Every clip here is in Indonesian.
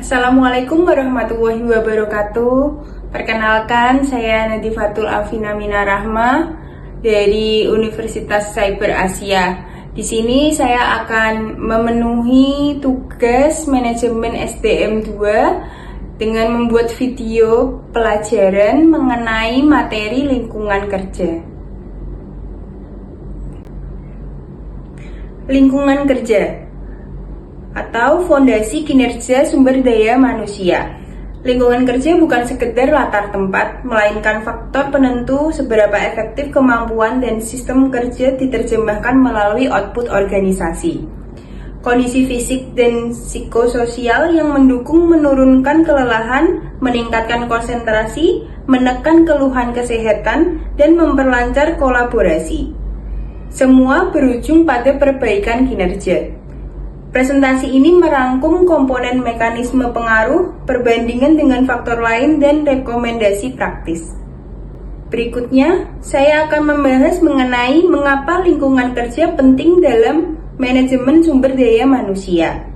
Assalamualaikum warahmatullahi wabarakatuh. Perkenalkan, saya Nadifatul Alfina Minarahma dari Universitas Cyber Asia. Di sini saya akan memenuhi tugas manajemen SDM 2 dengan membuat video pelajaran mengenai materi lingkungan kerja. Lingkungan kerja atau fondasi kinerja sumber daya manusia. Lingkungan kerja bukan sekedar latar tempat, melainkan faktor penentu seberapa efektif kemampuan dan sistem kerja diterjemahkan melalui output organisasi. Kondisi fisik dan psikososial yang mendukung menurunkan kelelahan, meningkatkan konsentrasi, menekan keluhan kesehatan, dan memperlancar kolaborasi. Semua berujung pada perbaikan kinerja. Presentasi ini merangkum komponen mekanisme pengaruh, perbandingan dengan faktor lain, dan rekomendasi praktis. Berikutnya, saya akan membahas mengenai mengapa lingkungan kerja penting dalam manajemen sumber daya manusia.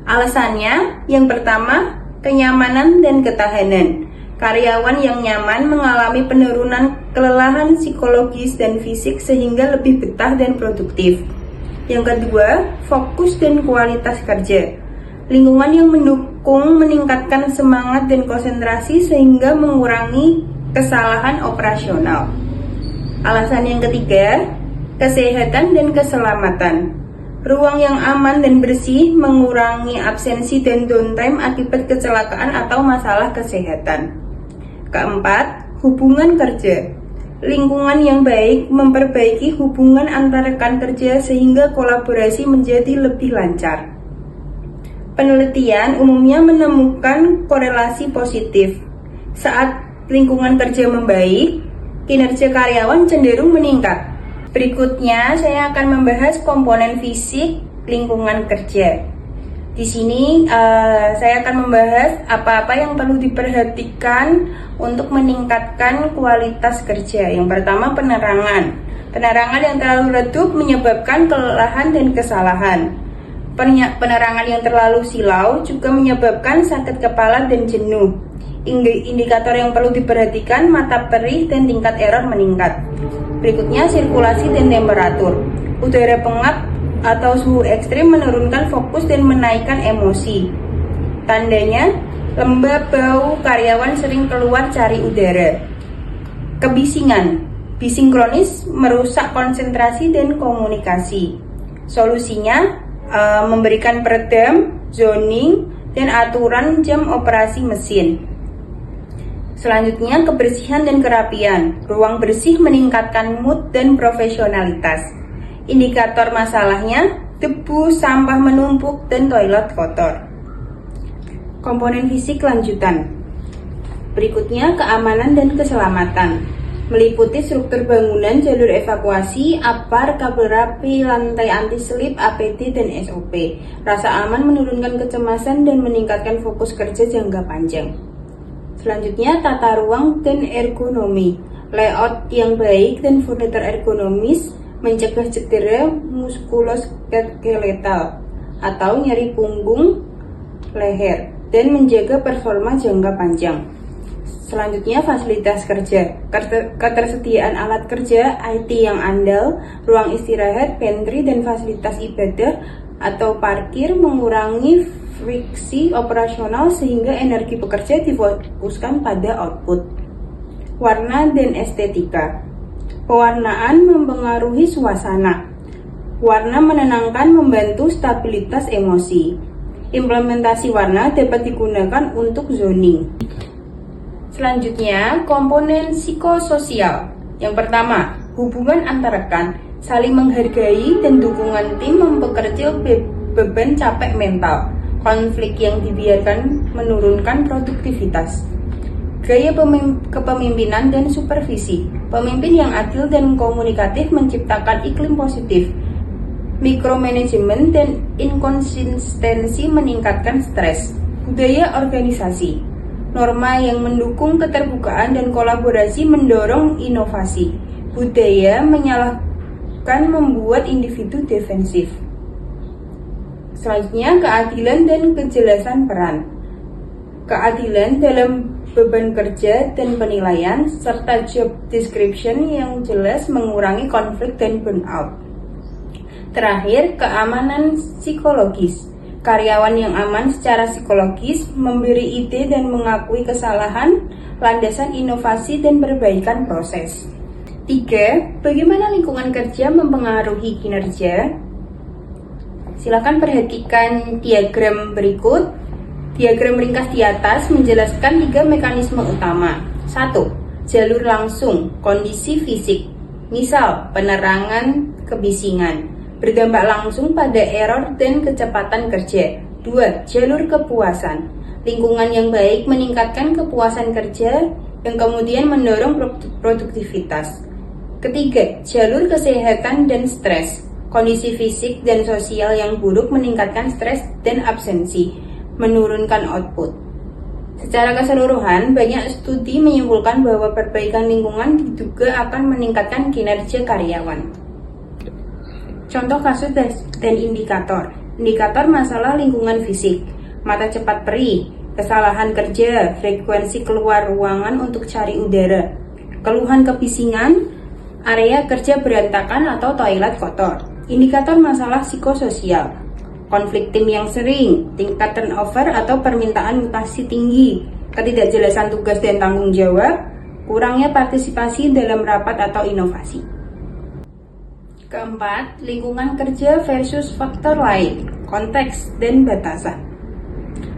Alasannya, yang pertama, kenyamanan dan ketahanan. Karyawan yang nyaman mengalami penurunan kelelahan psikologis dan fisik sehingga lebih betah dan produktif. Yang kedua, fokus dan kualitas kerja. Lingkungan yang mendukung meningkatkan semangat dan konsentrasi sehingga mengurangi kesalahan operasional. Alasan yang ketiga, kesehatan dan keselamatan. Ruang yang aman dan bersih mengurangi absensi dan downtime akibat kecelakaan atau masalah kesehatan. Keempat, hubungan kerja. Lingkungan yang baik memperbaiki hubungan antar rekan kerja sehingga kolaborasi menjadi lebih lancar. Penelitian umumnya menemukan korelasi positif. Saat lingkungan kerja membaik, kinerja karyawan cenderung meningkat. Berikutnya, saya akan membahas komponen fisik lingkungan kerja. Di sini saya akan membahas apa-apa yang perlu diperhatikan untuk meningkatkan kualitas kerja. Yang pertama, penerangan. Penerangan yang terlalu redup menyebabkan kelelahan dan kesalahan. Penerangan yang terlalu silau juga menyebabkan sakit kepala dan jenuh. Indikator yang perlu diperhatikan, mata perih dan tingkat error meningkat. Berikutnya, sirkulasi dan temperatur. Udara pengap atau suhu ekstrim menurunkan fokus dan menaikkan emosi. Tandanya, lembab bau, karyawan sering keluar cari udara. Kebisingan, bising kronis merusak konsentrasi dan komunikasi. Solusinya, memberikan peredam, zoning, dan aturan jam operasi mesin. Selanjutnya, kebersihan dan kerapian. Ruang bersih meningkatkan mood dan profesionalitas. Indikator masalahnya, debu, sampah menumpuk, dan toilet kotor. Komponen fisik lanjutan. Berikutnya, keamanan dan keselamatan. Meliputi struktur bangunan, jalur evakuasi, APAR, kabel rapi, lantai anti-slip, APD, dan SOP. Rasa aman menurunkan kecemasan dan meningkatkan fokus kerja jangka panjang. Selanjutnya, tata ruang dan ergonomi. Layout yang baik dan furnitur ergonomis mencegah cedera muskuloskeletal atau nyeri punggung, leher, dan menjaga performa jangka panjang. Selanjutnya, fasilitas kerja. Ketersediaan alat kerja, IT yang andal, ruang istirahat, pantry, dan fasilitas ibadah atau parkir mengurangi friksi operasional sehingga energi pekerja difokuskan pada output. Warna dan estetika. Pewarnaan mempengaruhi suasana. Warna menenangkan, membantu stabilitas emosi. Implementasi warna dapat digunakan untuk zoning. Selanjutnya, komponen psikososial. Yang pertama, hubungan antar rekan, saling menghargai dan dukungan tim memperkecil beban capek mental. Konflik yang dibiarkan menurunkan produktivitas. Gaya kepemimpinan dan supervisi. Pemimpin yang adil dan komunikatif menciptakan iklim positif. Mikromanajemen dan inkonsistensi meningkatkan stres. Budaya organisasi. Norma yang mendukung keterbukaan dan kolaborasi mendorong inovasi. Budaya menyalahkan membuat individu defensif. Selanjutnya, keadilan dan kejelasan peran. keadilan dalam beban kerja dan penilaian, serta job description yang jelas mengurangi konflik dan burnout. Terakhir, keamanan psikologis. Karyawan yang aman secara psikologis, memberi ide dan mengakui kesalahan, landasan inovasi dan perbaikan proses. 3. Bagaimana lingkungan kerja mempengaruhi kinerja? Silakan perhatikan diagram berikut. Diagram ringkas di atas menjelaskan 3 mekanisme utama. 1. Jalur langsung, kondisi fisik. Misal, penerangan kebisingan. Berdampak langsung pada error dan kecepatan kerja. 2. Jalur kepuasan. Lingkungan yang baik meningkatkan kepuasan kerja yang kemudian mendorong produktivitas. Ketiga, jalur kesehatan dan stres. Kondisi fisik dan sosial yang buruk meningkatkan stres dan absensi, menurunkan output. Secara keseluruhan, banyak studi menyimpulkan bahwa perbaikan lingkungan diduga akan meningkatkan kinerja karyawan. Contoh kasus dan indikator. Indikator masalah lingkungan fisik, mata cepat perih, kesalahan kerja, frekuensi keluar ruangan untuk cari udara, keluhan kebisingan, area kerja berantakan atau toilet kotor. Indikator masalah psikososial, konflik tim yang sering, tingkat turnover atau permintaan mutasi tinggi, ketidakjelasan tugas dan tanggung jawab, kurangnya partisipasi dalam rapat atau inovasi. Keempat, lingkungan kerja versus faktor lain, konteks dan batasan.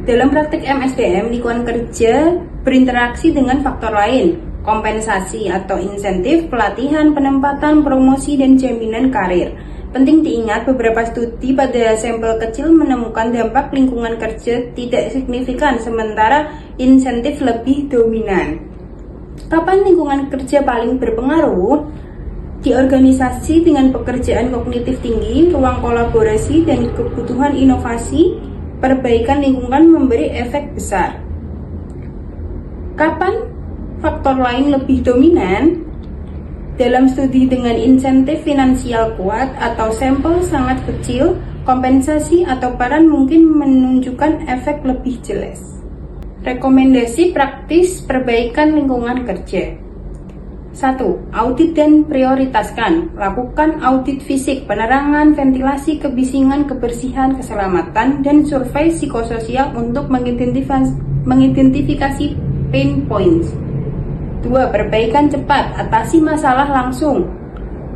Dalam praktik MSDM, lingkungan kerja berinteraksi dengan faktor lain, kompensasi atau insentif, pelatihan, penempatan, promosi, dan jaminan karir. Penting diingat, beberapa studi pada sampel kecil menemukan dampak lingkungan kerja tidak signifikan, sementara insentif lebih dominan. Kapan lingkungan kerja paling berpengaruh? Di organisasi dengan pekerjaan kognitif tinggi, ruang kolaborasi, dan kebutuhan inovasi, perbaikan lingkungan memberi efek besar. Kapan faktor lain lebih dominan? Dalam studi dengan insentif finansial kuat atau sampel sangat kecil, kompensasi atau peran mungkin menunjukkan efek lebih jelas. Rekomendasi praktis perbaikan lingkungan kerja. 1. Audit dan prioritaskan. Lakukan audit fisik, penerangan, ventilasi, kebisingan, kebersihan, keselamatan, dan survei psikososial untuk mengidentifikasi pain points. 2. Perbaikan cepat, atasi masalah langsung.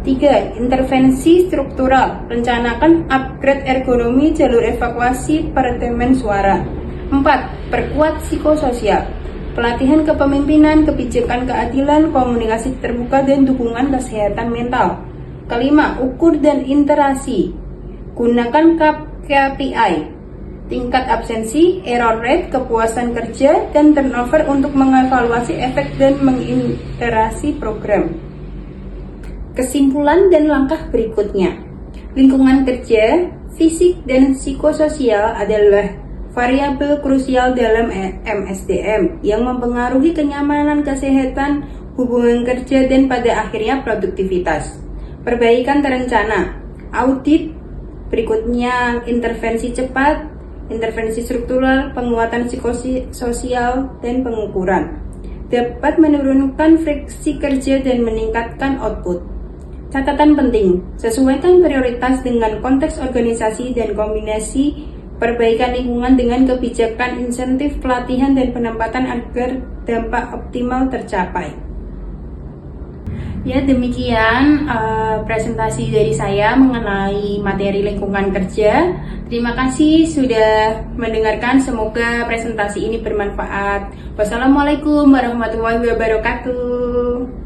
3. Intervensi struktural, rencanakan upgrade ergonomi, jalur evakuasi, peredaman suara. 4. Perkuat psikososial, pelatihan kepemimpinan, kebijakan keadilan, komunikasi terbuka, dan dukungan kesehatan mental. 5. Ukur dan interaksi. Gunakan KPI, tingkat absensi, error rate, kepuasan kerja, dan turnover untuk mengevaluasi efek dan mengiterasi program. Kesimpulan dan langkah berikutnya. Lingkungan kerja, fisik, dan psikososial adalah variabel krusial dalam MSDM yang mempengaruhi kenyamanan, kesehatan, hubungan kerja, dan pada akhirnya produktivitas. Perbaikan terencana, audit, berikutnya intervensi cepat, intervensi struktural, penguatan psikososial, dan pengukuran dapat menurunkan friksi kerja dan meningkatkan output. Catatan penting, sesuaikan prioritas dengan konteks organisasi dan kombinasi perbaikan lingkungan dengan kebijakan insentif, pelatihan, dan penempatan agar dampak optimal tercapai. Ya, demikian presentasi dari saya mengenai materi lingkungan kerja. Terima kasih sudah mendengarkan. Semoga presentasi ini bermanfaat. Wassalamualaikum warahmatullahi wabarakatuh.